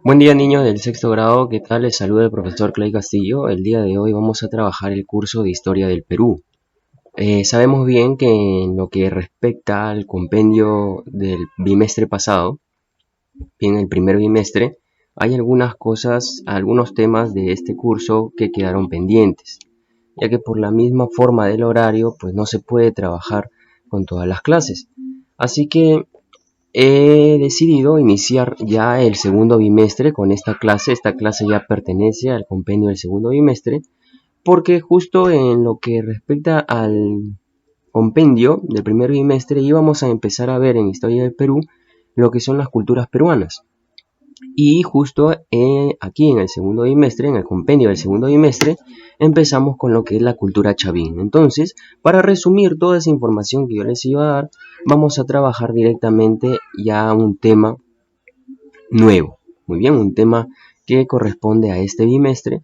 Buen día, niños del sexto grado, ¿qué tal? Les saluda el profesor Clay Castillo. El día de hoy vamos a trabajar el curso de Historia del Perú. Sabemos bien que en lo que respecta al compendio del bimestre pasado, bien el primer bimestre, hay algunas cosas, algunos temas de este curso que quedaron pendientes, ya que por la misma forma del horario, pues no se puede trabajar con todas las clases. Así que he decidido iniciar ya el segundo bimestre con esta clase. Esta clase ya pertenece al compendio del segundo bimestre, porque justo en lo que respecta al compendio del primer bimestre íbamos a empezar a ver en Historia del Perú lo que son las culturas peruanas. Y justo aquí en el segundo bimestre, en el compendio del segundo bimestre, empezamos con lo que es la cultura chavín. Entonces, para resumir toda esa información que yo les iba a dar, vamos a trabajar directamente ya un tema nuevo. Muy bien, un tema que corresponde a este bimestre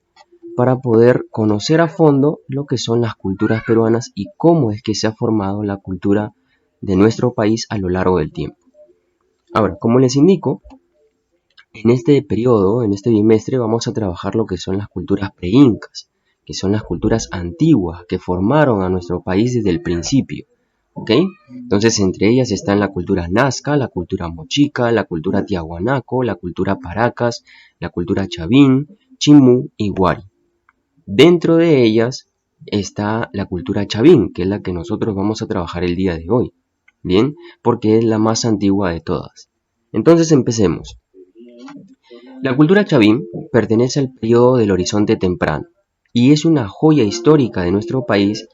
para poder conocer a fondo lo que son las culturas peruanas y cómo es que se ha formado la cultura de nuestro país a lo largo del tiempo. Ahora, como les indico, en este periodo, en este bimestre, vamos a trabajar lo que son las culturas preincas, que son las culturas antiguas que formaron a nuestro país desde el principio. ¿Ok? Entonces, entre ellas están la cultura nazca, la cultura mochica, la cultura tiahuanaco, la cultura paracas, la cultura chavín, chimú y huari. Dentro de ellas está la cultura chavín, que es la que nosotros vamos a trabajar el día de hoy. Bien, porque es la más antigua de todas. Entonces, empecemos. La cultura chavín pertenece al periodo del Horizonte Temprano y es una joya histórica de nuestro país,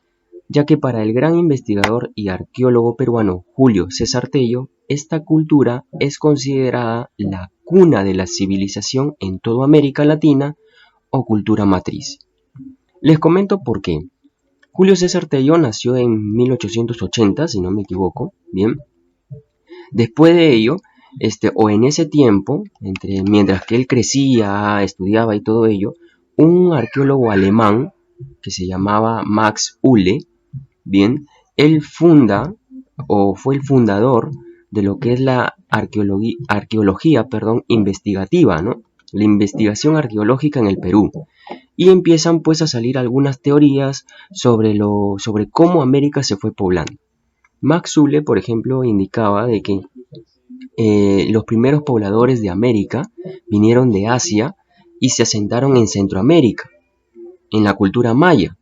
ya que para el gran investigador y arqueólogo peruano Julio César Tello, esta cultura es considerada la cuna de la civilización en toda América Latina o cultura matriz. Les comento por qué. Julio César Tello nació en 1880, si no me equivoco, bien. Después de ello, o en ese tiempo, mientras que él crecía, estudiaba y todo ello, un arqueólogo alemán que se llamaba Max Uhle, bien, él funda o fue el fundador de lo que es la arqueología investigativa, ¿no? La investigación arqueológica en el Perú. Y empiezan pues a salir algunas teorías sobre cómo América se fue poblando. Max Uhle, por ejemplo, indicaba de que los primeros pobladores de América vinieron de Asia y se asentaron en Centroamérica, en la cultura maya,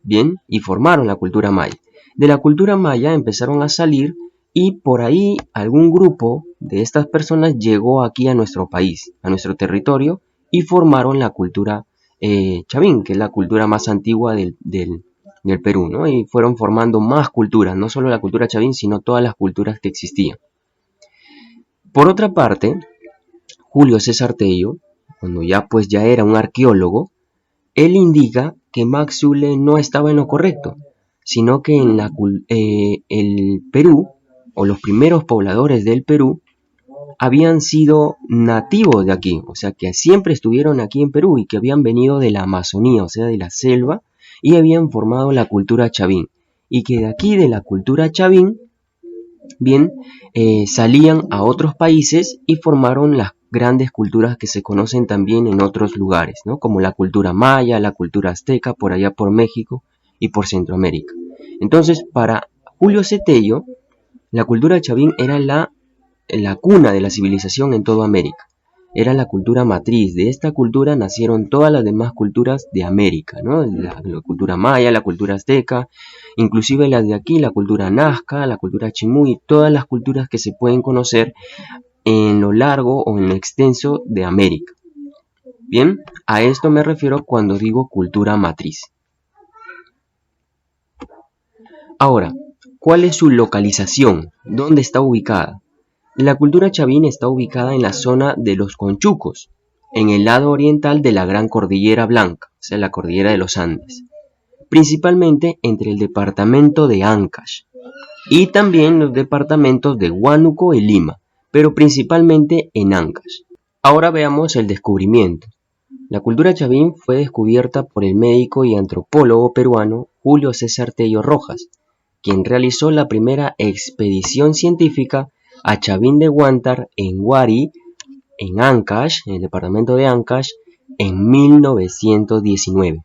bien, y formaron la cultura maya. De la cultura maya empezaron a salir y por ahí algún grupo de estas personas llegó aquí a nuestro país, a nuestro territorio, y formaron la cultura chavín, que es la cultura más antigua del Perú, ¿no? Y fueron formando más culturas, no solo la cultura chavín, sino todas las culturas que existían. Por otra parte, Julio César Tello, cuando ya era un arqueólogo, él indica que Max Uhle no estaba en lo correcto, sino que el Perú, o los primeros pobladores del Perú, habían sido nativos de aquí, o sea que siempre estuvieron aquí en Perú y que habían venido de la Amazonía, o sea de la selva, y habían formado la cultura chavín, y que de aquí de la cultura chavín, bien, salían a otros países y formaron las grandes culturas que se conocen también en otros lugares, ¿no? Como la cultura maya, la cultura azteca, por allá por México y por Centroamérica. Entonces, para Julio C. Tello, la cultura chavín era la cuna de la civilización en toda América. Era la cultura matriz. De esta cultura nacieron todas las demás culturas de América, ¿no? La cultura maya, la cultura azteca, inclusive las de aquí, la cultura nazca, la cultura chimú y todas las culturas que se pueden conocer en lo largo o en lo extenso de América. Bien, a esto me refiero cuando digo cultura matriz. Ahora, ¿cuál es su localización? ¿Dónde está ubicada? La cultura chavín está ubicada en la zona de los Conchucos, en el lado oriental de la Gran Cordillera Blanca, o sea, la cordillera de los Andes, principalmente entre el departamento de Ancash y también los departamentos de Huánuco y Lima, pero principalmente en Ancash. Ahora veamos el descubrimiento. La cultura chavín fue descubierta por el médico y antropólogo peruano Julio César Tello Rojas, quien realizó la primera expedición científica a Chavín de Huántar en Huari en Ancash, en el departamento de Ancash, en 1919.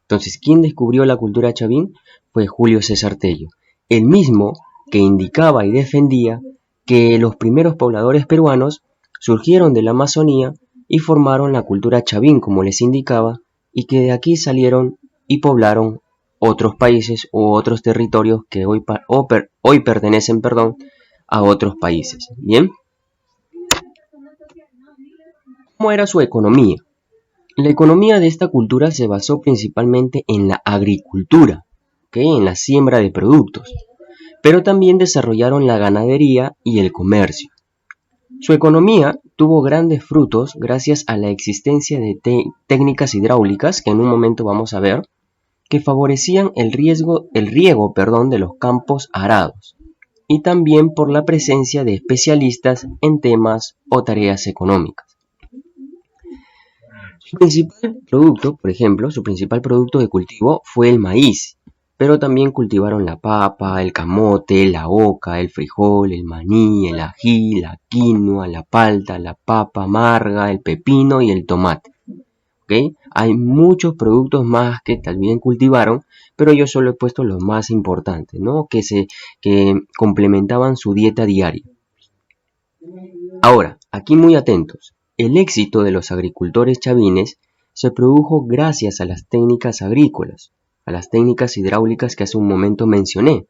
Entonces, ¿quién descubrió la cultura chavín? Fue Julio César Tello, el mismo que indicaba y defendía que los primeros pobladores peruanos surgieron de la Amazonía y formaron la cultura chavín, como les indicaba, y que de aquí salieron y poblaron otros países u otros territorios que hoy pertenecen, a otros países. Bien, ¿cómo era su economía? La economía de esta cultura se basó principalmente en la agricultura, ¿okay? En la siembra de productos, pero también desarrollaron la ganadería y el comercio. Su economía tuvo grandes frutos gracias a la existencia de técnicas hidráulicas, que en un momento vamos a ver, que favorecían el riego, de los campos arados, y también por la presencia de especialistas en temas o tareas económicas. Su principal producto, por ejemplo, su principal producto de cultivo fue el maíz, pero también cultivaron la papa, el camote, la oca, el frijol, el maní, el ají, la quinoa, la palta, la papa amarga, el pepino y el tomate. ¿Okay? Hay muchos productos más que también cultivaron, pero yo solo he puesto los más importantes, ¿no? Que complementaban su dieta diaria. Ahora, aquí muy atentos. El éxito de los agricultores chavines se produjo gracias a las técnicas agrícolas, a las técnicas hidráulicas que hace un momento mencioné,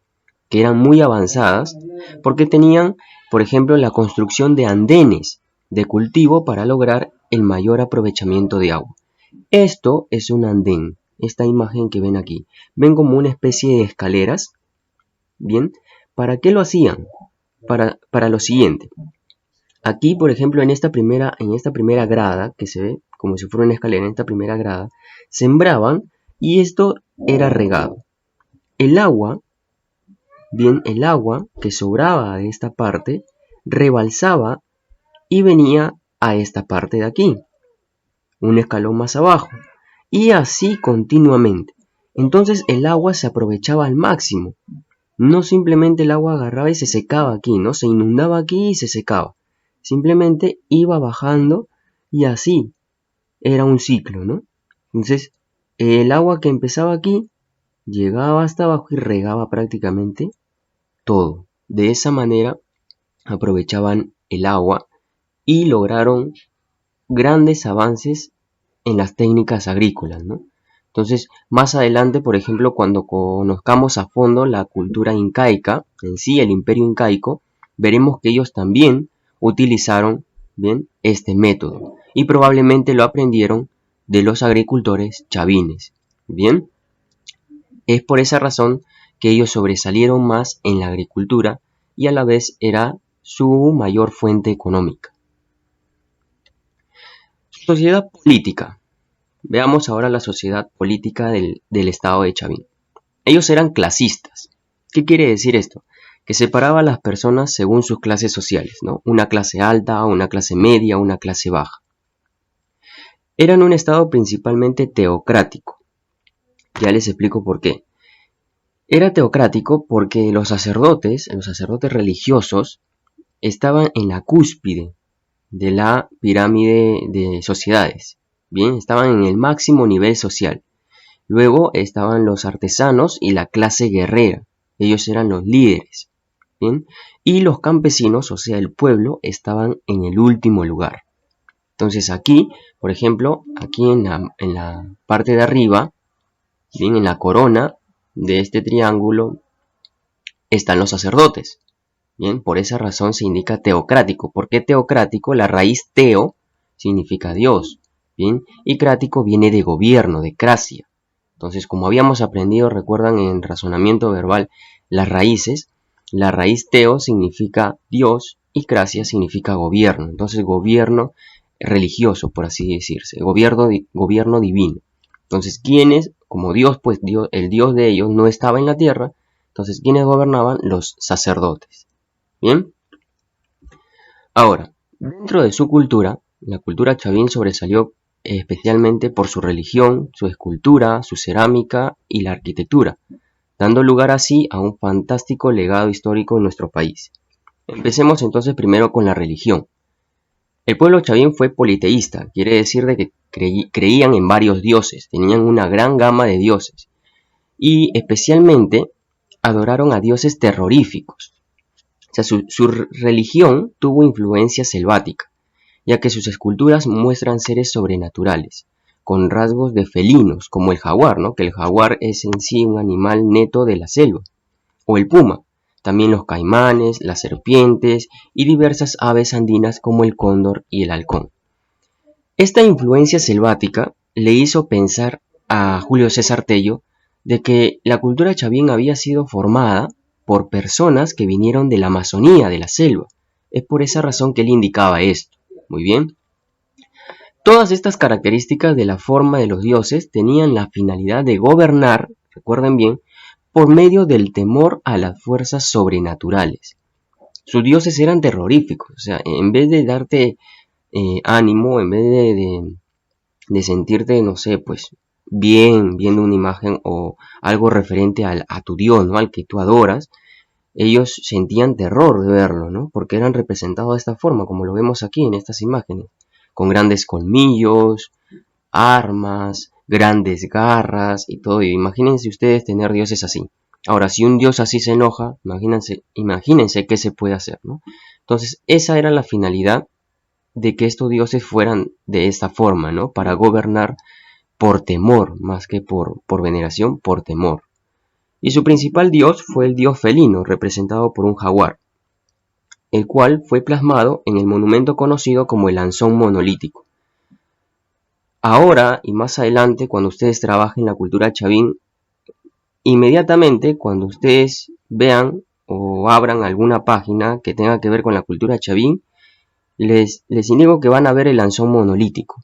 que eran muy avanzadas porque tenían, por ejemplo, la construcción de andenes de cultivo para lograr el mayor aprovechamiento de agua. Esto es un andén, esta imagen que ven aquí. Ven como una especie de escaleras. Bien, ¿para qué lo hacían? Para lo siguiente. Aquí, por ejemplo, en esta primera grada, que se ve como si fuera una escalera, en esta primera grada, sembraban y esto era regado. El agua que sobraba de esta parte, rebalsaba y venía a esta parte de aquí, un escalón más abajo, y así continuamente. Entonces el agua se aprovechaba al máximo. No simplemente el agua agarraba y se secaba aquí, ¿no? Se inundaba aquí y se secaba. Simplemente iba bajando y así era un ciclo, ¿no? Entonces, el agua que empezaba aquí llegaba hasta abajo y regaba prácticamente todo. De esa manera aprovechaban el agua y lograron grandes avances en las técnicas agrícolas, ¿no? Entonces, más adelante, por ejemplo, cuando conozcamos a fondo la cultura incaica, en sí el imperio incaico, veremos que ellos también utilizaron, bien, este método y probablemente lo aprendieron de los agricultores chavines, bien. Es por esa razón que ellos sobresalieron más en la agricultura y a la vez era su mayor fuente económica. Sociedad política. Veamos ahora la sociedad política del estado de Chavín. Ellos eran clasistas. ¿Qué quiere decir esto? Que separaba a las personas según sus clases sociales, ¿no? Una clase alta, una clase media, una clase baja. Eran un estado principalmente teocrático. Ya les explico por qué. Era teocrático porque los sacerdotes religiosos, estaban en la cúspide de la pirámide de sociedades. Bien, estaban en el máximo nivel social. Luego estaban los artesanos y la clase guerrera. Ellos eran los líderes. Bien, y los campesinos, o sea, el pueblo, estaban en el último lugar. Entonces aquí, por ejemplo, aquí en la parte de arriba, bien, en la corona de este triángulo, están los sacerdotes. Bien, por esa razón se indica teocrático. ¿Por qué teocrático? La raíz teo significa Dios. Bien, y crático viene de gobierno, de cracia. Entonces, como habíamos aprendido, recuerdan en razonamiento verbal, las raíces, la raíz teo significa Dios y cracia significa gobierno. Entonces, gobierno religioso, por así decirse, gobierno divino. Entonces, ¿quiénes? Como Dios, pues Dios, el Dios de ellos no estaba en la tierra, entonces, ¿quiénes gobernaban? Los sacerdotes. Bien. Ahora, dentro de su cultura, la cultura chavín sobresalió especialmente por su religión, su escultura, su cerámica y la arquitectura, dando lugar así a un fantástico legado histórico en nuestro país. Empecemos entonces primero con la religión. El pueblo chavín fue politeísta, quiere decir de que creían en varios dioses, tenían una gran gama de dioses y especialmente adoraron a dioses terroríficos. O sea, su religión tuvo influencia selvática, ya que sus esculturas muestran seres sobrenaturales, con rasgos de felinos, como el jaguar, ¿no? Que el jaguar es en sí un animal neto de la selva, o el puma, también los caimanes, las serpientes y diversas aves andinas como el cóndor y el halcón. Esta influencia selvática le hizo pensar a Julio César Tello de que la cultura chavín había sido formada por personas que vinieron de la Amazonía, de la selva. Es por esa razón que él indicaba esto. Muy bien. Todas estas características de la forma de los dioses tenían la finalidad de gobernar, recuerden bien, por medio del temor a las fuerzas sobrenaturales. Sus dioses eran terroríficos, o sea, en vez de darte ánimo, en vez de sentirte, no sé, pues bien viendo una imagen o algo referente a tu Dios, ¿no? Al que tú adoras, ellos sentían terror de verlo, ¿no? Porque eran representados de esta forma, como lo vemos aquí en estas imágenes, con grandes colmillos, armas, grandes garras y todo. Y imagínense ustedes tener dioses así. Ahora, si un dios así se enoja, imagínense qué se puede hacer, ¿no? Entonces, esa era la finalidad de que estos dioses fueran de esta forma, ¿no? Para gobernar por temor, más que por veneración, por temor. Y su principal dios fue el dios felino, representado por un jaguar, el cual fue plasmado en el monumento conocido como el Lanzón Monolítico. Ahora y más adelante, cuando ustedes trabajen la cultura chavín, inmediatamente cuando ustedes vean o abran alguna página que tenga que ver con la cultura chavín, les indico que van a ver el Lanzón Monolítico.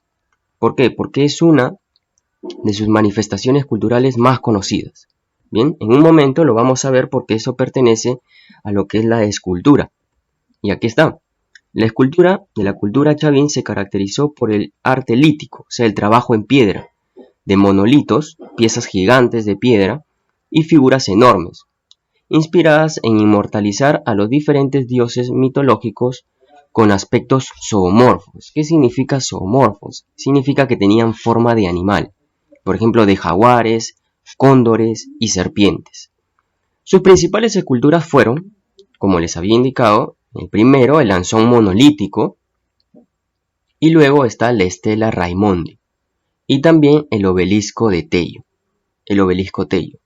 ¿Por qué? Porque es una de sus manifestaciones culturales más conocidas. Bien, en un momento lo vamos a ver porque eso pertenece a lo que es la escultura. Y aquí está. La escultura de la cultura chavín se caracterizó por el arte lítico, o sea, el trabajo en piedra, de monolitos, piezas gigantes de piedra y figuras enormes, inspiradas en inmortalizar a los diferentes dioses mitológicos con aspectos zoomorfos. ¿Qué significa zoomorfos? Significa que tenían forma de animal, por ejemplo de jaguares, cóndores y serpientes. Sus principales esculturas fueron, como les había indicado, el primero, el Lanzón Monolítico, y luego está la Estela Raimondi, y también el obelisco de Tello, el obelisco Tello.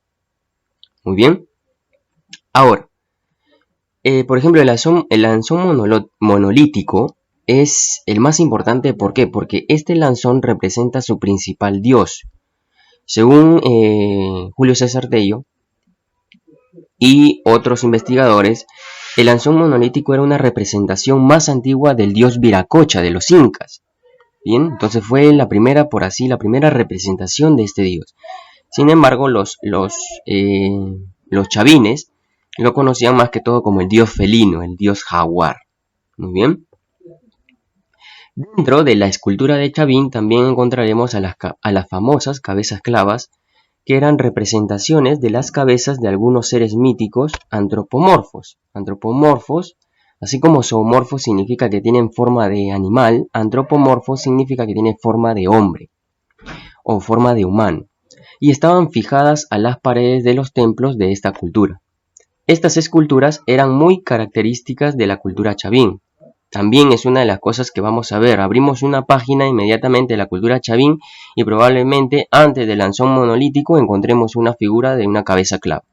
Muy bien. Ahora, por ejemplo, el lanzón monolítico es el más importante. ¿Por qué? Porque este lanzón representa su principal dios. Según Julio César Tello y otros investigadores, el lanzón monolítico era una representación más antigua del dios Viracocha de los incas. Bien, entonces fue la primera, por así, la primera representación de este dios. Sin embargo, los chavines lo conocían más que todo como el dios felino, el dios jaguar. Muy bien. Dentro de la escultura de Chavín también encontraremos a las famosas cabezas clavas, que eran representaciones de las cabezas de algunos seres míticos antropomorfos. Antropomorfos, así como zoomorfos significa que tienen forma de animal, antropomorfos significa que tienen forma de hombre o forma de humano, y estaban fijadas a las paredes de los templos de esta cultura. Estas esculturas eran muy características de la cultura chavín. También es una de las cosas que vamos a ver. Abrimos una página inmediatamente de la cultura chavín y probablemente antes del lanzón monolítico encontremos una figura de una cabeza clava.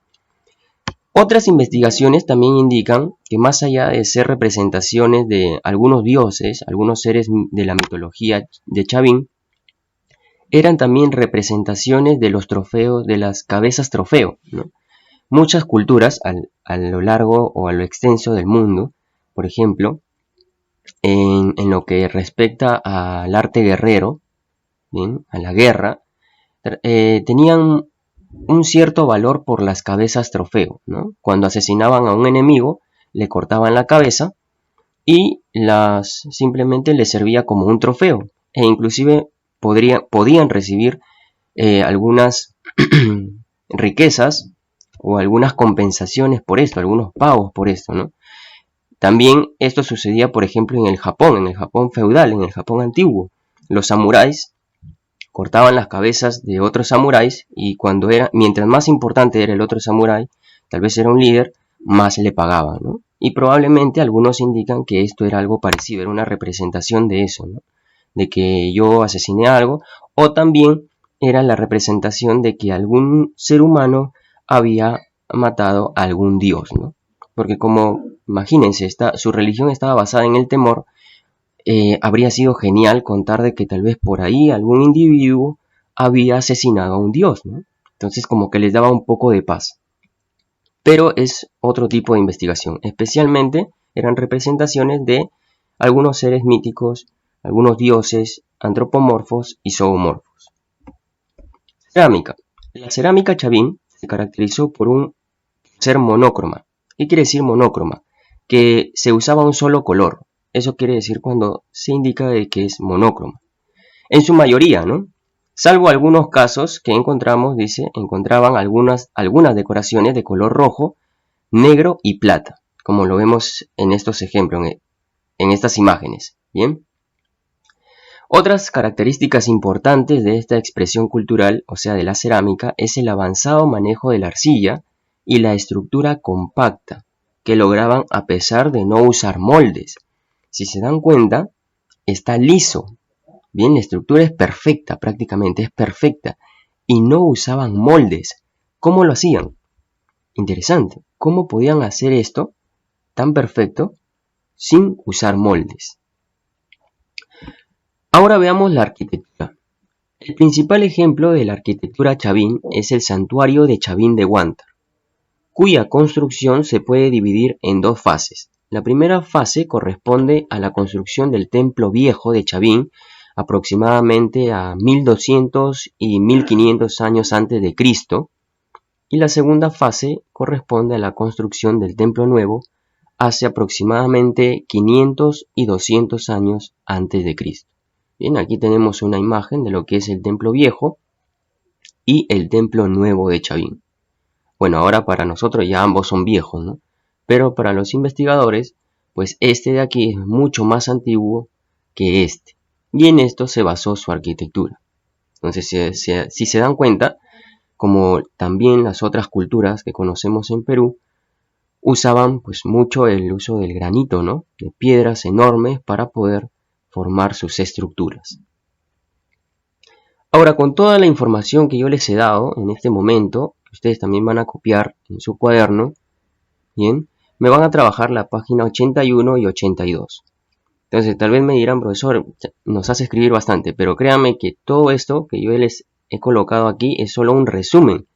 Otras investigaciones también indican que más allá de ser representaciones de algunos dioses, algunos seres de la mitología de Chavín, eran también representaciones de los trofeos, de las cabezas trofeo, ¿no? Muchas culturas a lo largo o a lo extenso del mundo, por ejemplo, en lo que respecta al arte guerrero, ¿bien? A la guerra, tenían un cierto valor por las cabezas trofeo, ¿no? Cuando asesinaban a un enemigo, le cortaban la cabeza y simplemente les servía como un trofeo, e inclusive podían recibir algunas riquezas o algunas compensaciones por esto, algunos pagos por esto, ¿no? También esto sucedía, por ejemplo, en el Japón feudal, en el Japón antiguo. Los samuráis cortaban las cabezas de otros samuráis y mientras más importante era el otro samurái, tal vez era un líder, más le pagaban, ¿no? Y probablemente algunos indican que esto era algo parecido, era una representación de eso, ¿no? De que yo asesiné algo, o también era la representación de que algún ser humano había matado a algún dios, ¿no? Porque como, imagínense, su religión estaba basada en el temor, habría sido genial contar de que tal vez por ahí algún individuo había asesinado a un dios, ¿no? Entonces como que les daba un poco de paz. Pero es otro tipo de investigación, especialmente eran representaciones de algunos seres míticos, algunos dioses, antropomorfos y zoomorfos. Cerámica. La cerámica chavín se caracterizó por un ser monócroma. ¿Qué quiere decir monócroma? Que se usaba un solo color. Eso quiere decir cuando se indica de que es monócroma. En su mayoría, ¿no? Salvo algunos casos que encontramos, encontraban algunas decoraciones de color rojo, negro y plata, como lo vemos en estos ejemplos, en estas imágenes. ¿Bien? Otras características importantes de esta expresión cultural, o sea, de la cerámica, es el avanzado manejo de la arcilla y la estructura compacta que lograban a pesar de no usar moldes. Si se dan cuenta, está liso. Bien, la estructura es perfecta, prácticamente es perfecta. Y no usaban moldes. ¿Cómo lo hacían? Interesante. ¿Cómo podían hacer esto tan perfecto sin usar moldes? Ahora veamos la arquitectura. El principal ejemplo de la arquitectura chavín es el santuario de Chavín de Huántar, cuya construcción se puede dividir en dos fases. La primera fase corresponde a la construcción del templo viejo de Chavín, aproximadamente a 1200 y 1500 años antes de Cristo, y la segunda fase corresponde a la construcción del templo nuevo hace aproximadamente 500 y 200 años antes de Cristo. Bien, aquí tenemos una imagen de lo que es el templo viejo y el templo nuevo de Chavín. Bueno, ahora para nosotros ya ambos son viejos, ¿no? Pero para los investigadores, pues este de aquí es mucho más antiguo que este. Y en esto se basó su arquitectura. Entonces, si se dan cuenta, como también las otras culturas que conocemos en Perú, usaban pues mucho el uso del granito, ¿no? De piedras enormes para poder formar sus estructuras. Ahora, con toda la información que yo les he dado en este momento, ustedes también van a copiar en su cuaderno, bien, me van a trabajar la página 81 y 82. Entonces, tal vez me dirán, profesor, nos hace escribir bastante, pero créanme que todo esto que yo les he colocado aquí es solo un resumen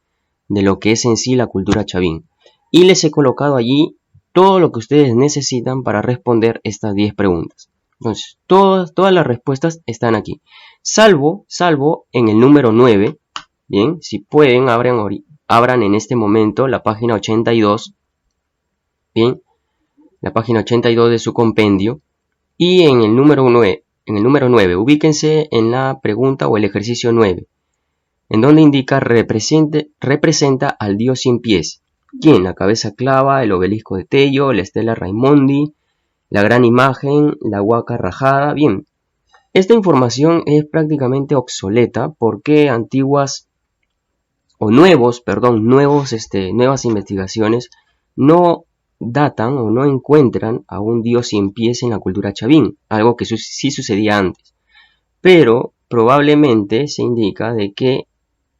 de lo que es en sí la cultura chavín. Y les he colocado allí todo lo que ustedes necesitan para responder estas 10 preguntas. Entonces, todas las respuestas están aquí. Salvo en el número 9. Bien, si pueden, abran en este momento la página 82. Bien, la página 82 de su compendio. Y en el número 9, ubíquense en la pregunta o el ejercicio 9, en donde indica representa al dios sin pies. ¿Quién? La cabeza clava, el obelisco de Tello, la estela Raimondi, la gran imagen, la huaca rajada. Bien, esta información es prácticamente obsoleta porque nuevas investigaciones no datan o no encuentran a un dios sin pies en la cultura chavín, algo que sí sucedía antes. Pero probablemente se indica de que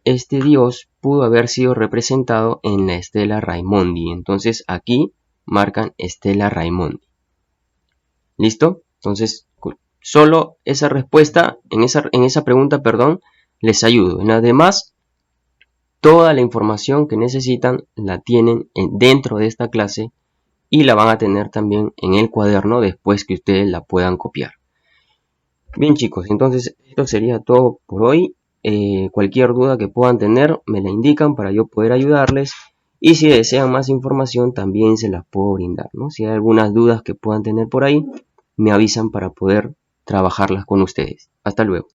este dios pudo haber sido representado en la estela Raimondi. Entonces aquí marcan estela Raimondi. ¿Listo? Entonces solo esa respuesta, en esa pregunta, les ayudo. En las demás, toda la información que necesitan la tienen dentro de esta clase y la van a tener también en el cuaderno después que ustedes la puedan copiar. Bien chicos, entonces esto sería todo por hoy. Cualquier duda que puedan tener me la indican para yo poder ayudarles, y si desean más información también se las puedo brindar, ¿no? Si hay algunas dudas que puedan tener por ahí, me avisan para poder trabajarlas con ustedes. Hasta luego.